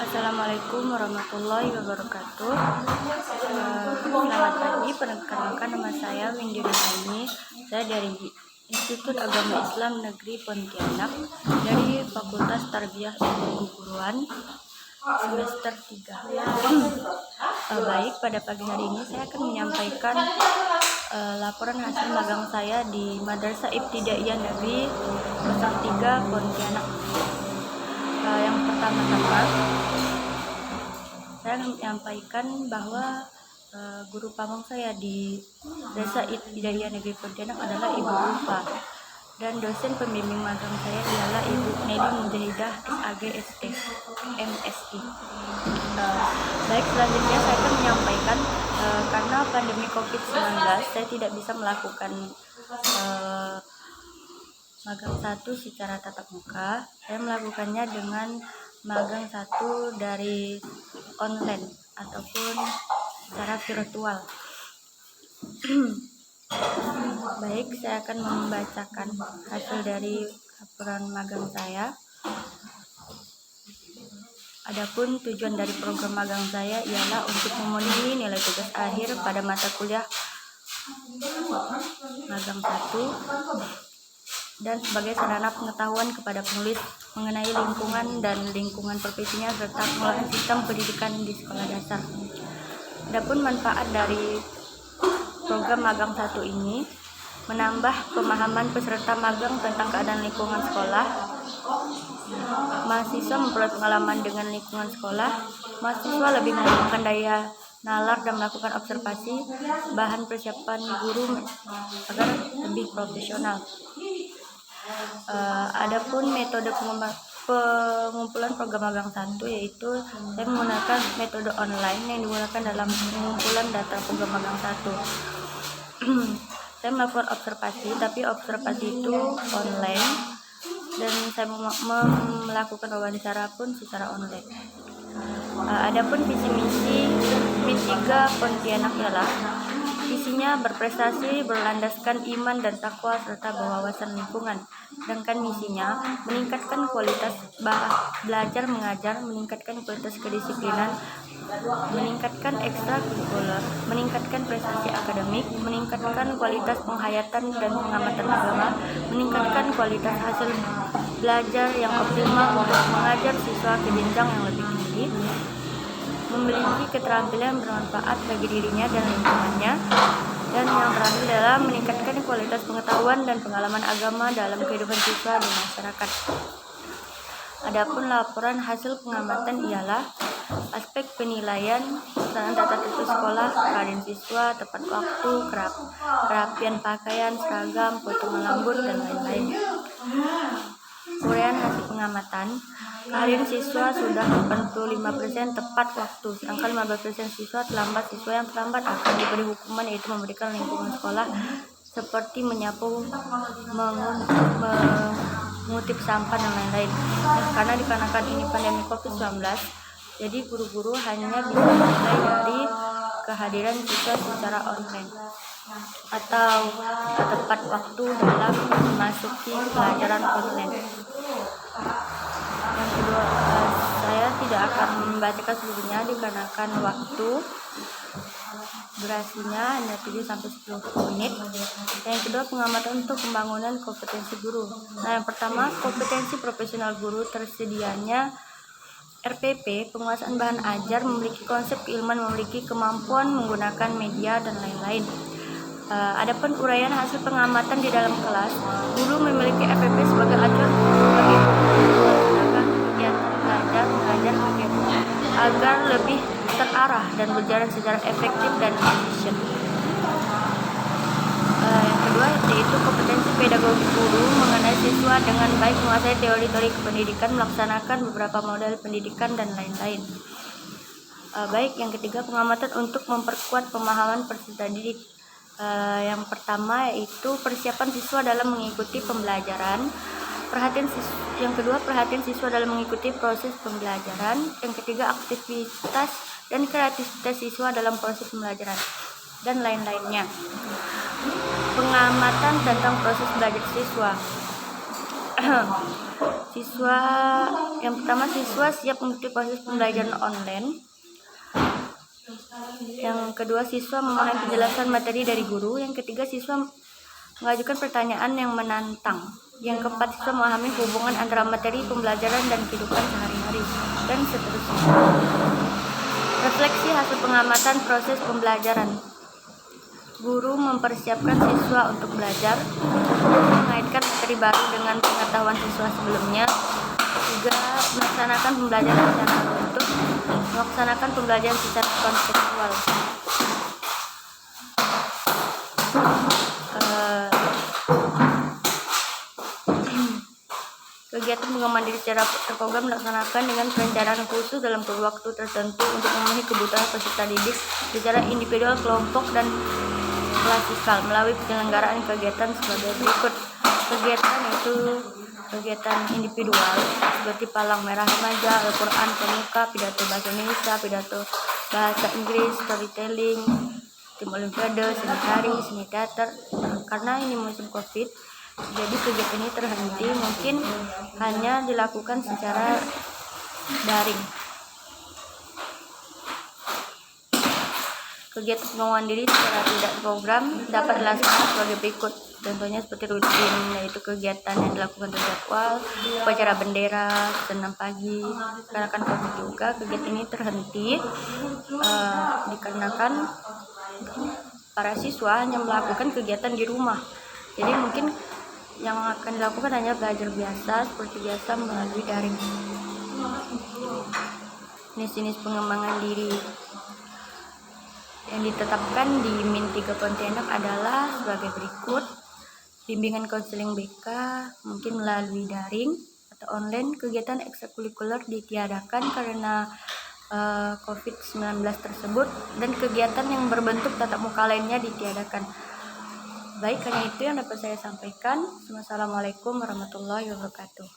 Assalamualaikum warahmatullahi wabarakatuh. Selamat pagi, perkenalkan nama saya Windy Nurani. Saya dari Institut Agama Islam Negeri Pontianak dari Fakultas Tarbiyah Ilmu Keguruan semester 3. Baik, pada pagi hari ini saya akan menyampaikan laporan hasil magang saya di Madrasah Ibtidaiyah Negeri 03 Pontianak. Yang pertama-tama saya menyampaikan bahwa guru pamong saya di Desa Ibtidaiyah Negeri Pontianak adalah Ibu Ulfa, dan dosen pembimbing magang saya ialah Ibu Nelly Mujahidah SAG ST MSI. Baik, selanjutnya saya akan menyampaikan karena pandemi COVID-19 saya tidak bisa melakukan magang 1 secara tatap muka. Saya melakukannya dengan magang 1 dari online ataupun secara virtual. Baik, saya akan membacakan hasil dari laporan magang saya. Adapun tujuan dari program magang saya ialah untuk memenuhi nilai tugas akhir pada mata kuliah magang 1 dan sebagai sarana pengetahuan kepada penulis mengenai lingkungan dan lingkungan profesinya serta pengelolaan sistem pendidikan di sekolah dasar. Adapun manfaat dari program magang 1 ini menambah pemahaman peserta magang tentang keadaan lingkungan sekolah. Mahasiswa memperoleh pengalaman dengan lingkungan sekolah. Mahasiswa lebih mengembangkan daya nalar dan melakukan observasi bahan persiapan guru agar lebih profesional. Adapun metode pengumpulan program magang 1 yaitu saya menggunakan metode online yang digunakan dalam pengumpulan data program magang 1. Saya melakukan observasi, tapi observasi itu online, dan saya melakukan wawancara pun secara online. Adapun visi misi M3 Pontianak ialah visinya berprestasi berlandaskan iman dan takwa serta berwawasan lingkungan. Sedangkan misinya meningkatkan kualitas belajar mengajar, meningkatkan kualitas kedisiplinan, meningkatkan ekstrakurikuler, meningkatkan prestasi akademik, meningkatkan kualitas penghayatan dan pengamatan agama, meningkatkan kualitas hasil belajar yang optimal untuk mengajar siswa ke jenjang yang lebih tinggi, memiliki keterampilan bermanfaat bagi dirinya dan lingkungannya, dan yang terakhir adalah meningkatkan kualitas pengetahuan dan pengalaman agama dalam kehidupan siswa di masyarakat. Adapun laporan hasil pengamatan ialah aspek penilaian, pelaksanaan tata tertib sekolah, keadaan siswa, tepat waktu, kerapian pakaian, seragam, potongan rambut, dan lain-lain. Uraian hasil pengamatan, kehadiran siswa sudah 85% tepat waktu, sedangkan 15% siswa terlambat. Siswa yang terlambat akan diberi hukuman, yaitu memberikan lingkungan sekolah seperti menyapu, mengutip sampah, dan lain-lain. Karena dikarenakan ini pandemi COVID-19, jadi guru-guru hanya bisa menilai dari kehadiran siswa secara online atau tepat waktu dalam memasuki pelajaran online. Yang kedua, saya tidak akan membacakan seluruhnya dikarenakan waktu durasinya hanya 7-10 menit. Yang kedua, pengamatan untuk pembangunan kompetensi guru. Nah, yang pertama, kompetensi profesional guru tersedianya RPP, penguasaan bahan ajar, memiliki konsep keilmuan, memiliki kemampuan menggunakan media, dan lain-lain. Adapun uraian hasil pengamatan di dalam kelas, guru memiliki RPP sebagai acuan bagi kegiatan belajar mengajar agar lebih terarah dan berjalan secara efektif dan efisien. Yang kedua yaitu kompetensi pedagogi guru mengenai siswa dengan baik, menguasai teori-teori kependidikan, melaksanakan beberapa model pendidikan, dan lain-lain. Baik, yang ketiga, pengamatan untuk memperkuat pemahaman peserta didik. Yang pertama yaitu persiapan siswa dalam mengikuti pembelajaran. Yang kedua, perhatian siswa dalam mengikuti proses pembelajaran. Yang ketiga, aktivitas dan kreativitas siswa dalam proses pembelajaran, dan lain-lainnya. Pengamatan tentang proses belajar siswa. Yang pertama, siswa siap mengikuti proses pembelajaran online. Yang kedua, siswa memahami penjelasan materi dari guru. Yang ketiga, siswa mengajukan pertanyaan yang menantang. Yang keempat, siswa memahami hubungan antara materi pembelajaran dan kehidupan sehari-hari, dan seterusnya. Refleksi hasil pengamatan proses pembelajaran. Guru mempersiapkan siswa untuk belajar, mengaitkan materi baru dengan pengetahuan siswa sebelumnya, juga melaksanakan pembelajaran secara konseptual. Kegiatan pengembangan diri secara terprogram dilaksanakan dengan perencanaan khusus dalam kurun waktu tertentu untuk memenuhi kebutuhan peserta didik secara individual, kelompok, dan klasikal melalui penyelenggaraan kegiatan sebagai berikut. Kegiatan itu kegiatan individual seperti palang merah remaja, Al-Quran Pramuka, pidato bahasa Indonesia, pidato bahasa Inggris, storytelling, tim olimpiade, seni tari, seni teater. Karena ini musim Covid, jadi kegiatan ini terhenti, mungkin hanya dilakukan secara daring. Kegiatan pengembangan diri secara tidak program dapat dilaksanakan sebagai berikut. Contohnya seperti rutin, yaitu kegiatan yang dilakukan terjadwal, upacara bendera, senam pagi. Karena kan Covid juga, kegiatan ini terhenti dikarenakan para siswa hanya melakukan kegiatan di rumah. Jadi mungkin yang akan dilakukan hanya belajar biasa seperti biasa melalui daring. Jenis-jenis pengembangan diri yang ditetapkan di Min 3 Pontianak adalah sebagai berikut. Bimbingan konseling BK mungkin melalui daring atau online. Kegiatan ekstrakurikuler ditiadakan karena COVID-19 tersebut, dan kegiatan yang berbentuk tatap muka lainnya ditiadakan. Baik, hanya itu yang dapat saya sampaikan. Wassalamualaikum warahmatullahi wabarakatuh.